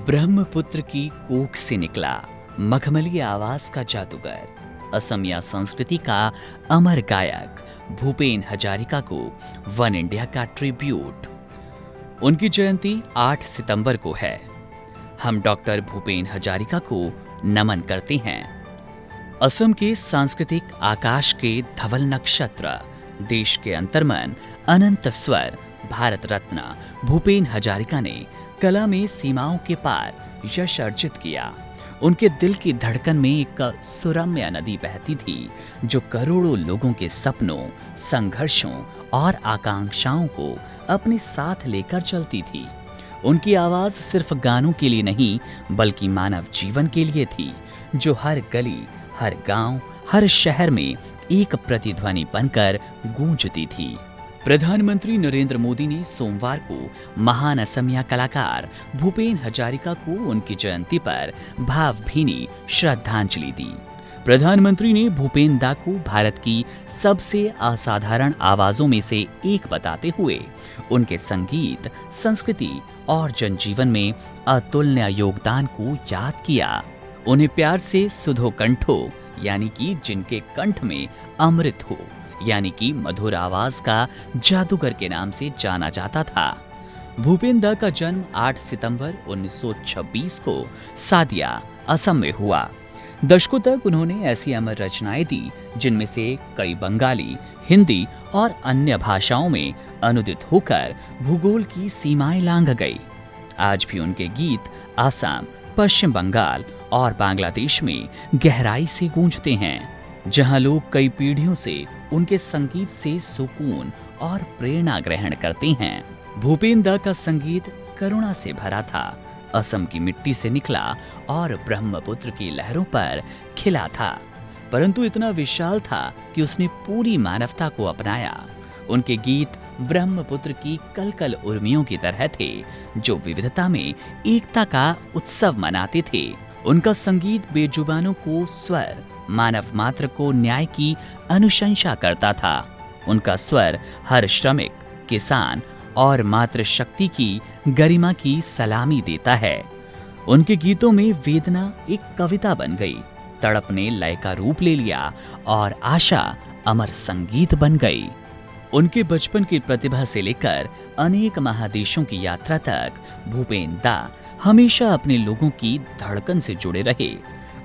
ब्रह्मपुत्र की कोख से निकला मखमली आवाज का जादूगर, असमिया संस्कृति का अमर गायक भूपेन हजारिका को वन इंडिया का ट्रिब्यूट। उनकी जयंती 8 सितंबर को है। हम डॉक्टर भूपेन हजारिका को नमन करते हैं। असम के सांस्कृतिक आकाश के धवल नक्षत्र, देश के अंतर्मन अनंत स्वर, भारत रत्न भूपेन हजारिका ने कला में सीमाओं के पार यश अर्जित किया। उनके दिल की धड़कन में एक सुरम्य नदी बहती थी जो करोड़ों लोगों के सपनों, संघर्षों और आकांक्षाओं को अपने साथ लेकर चलती थी। उनकी आवाज सिर्फ गानों के लिए नहीं बल्कि मानव जीवन के लिए थी, जो हर गली, हर गांव, हर शहर में एक प्रतिध्वनि बनकर गूंजती थी। प्रधानमंत्री नरेंद्र मोदी ने सोमवार को महान असमिया कलाकार भूपेन हजारिका को उनकी जयंती पर भावभीनी श्रद्धांजलि दी। प्रधानमंत्री ने भूपेन दा को भारत की सबसे असाधारण आवाजों में से एक बताते हुए उनके संगीत, संस्कृति और जनजीवन में अतुलनीय योगदान को याद किया। उन्हें प्यार से सुधो कंठो, यानी कि जिनके कंठ में अमृत हो, यानी कि मधुर आवाज का जादूगर के नाम से जाना जाता था। भूपेन दा का जन्म 8 सितंबर 1926 को सादिया, असम में हुआ। दशकों तक उन्होंने ऐसी अमर रचनाएं दी जिनमें से कई बंगाली, हिंदी और अन्य भाषाओं में अनुदित होकर भूगोल की सीमाएं लांघ गई। आज भी उनके गीत आसाम, पश्चिम बंगाल और बांग्लादेश में गहराई से गूंजते हैं, जहां लोग कई पीढ़ियों से उनके संगीत से सुकून और प्रेरणा ग्रहण करते हैं। भूपेन दा का संगीत करुणा से भरा था, असम की मिट्टी से निकला और ब्रह्मपुत्र की लहरों पर खिला था, परंतु इतना विशाल था कि उसने पूरी मानवता को अपनाया। उनके गीत ब्रह्मपुत्र की कलकल उर्मियों की तरह थे, जो विविधता में एकता का उत्सव मनाते थे। उनका संगीत बेजुबानों को स्वर, मानव मात्र को न्याय की अनुशंसा करता था। उनका स्वर हर श्रमिक, किसान और मातृशक्ति की गरिमा की सलामी देता है। उनके गीतों में वेदना एक कविता बन गई, तड़प ने लय का रूप ले लिया और आशा अमर संगीत बन गई। उनके बचपन की प्रतिभा से लेकर अनेक महादेशों की यात्रा तक भूपेन दा हमेशा अपने लोगों की धड़कन से जुड़े रहे।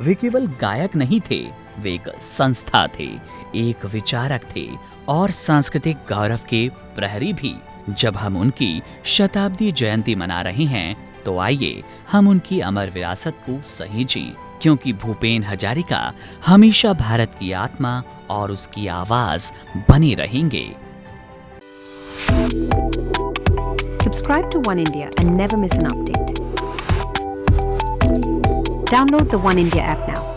वे केवल गायक नहीं थे, वे एक संस्था थे, एक विचारक थे और सांस्कृतिक गौरव के प्रहरी भी। जब हम उनकी शताब्दी जयंती मना रहे हैं तो आइए हम उनकी अमर विरासत को सहेजें, क्योंकि भूपेन हजारिका हमेशा भारत की आत्मा और उसकी आवाज बने रहेंगे। Subscribe to One India and never miss an update. Download the One India app now.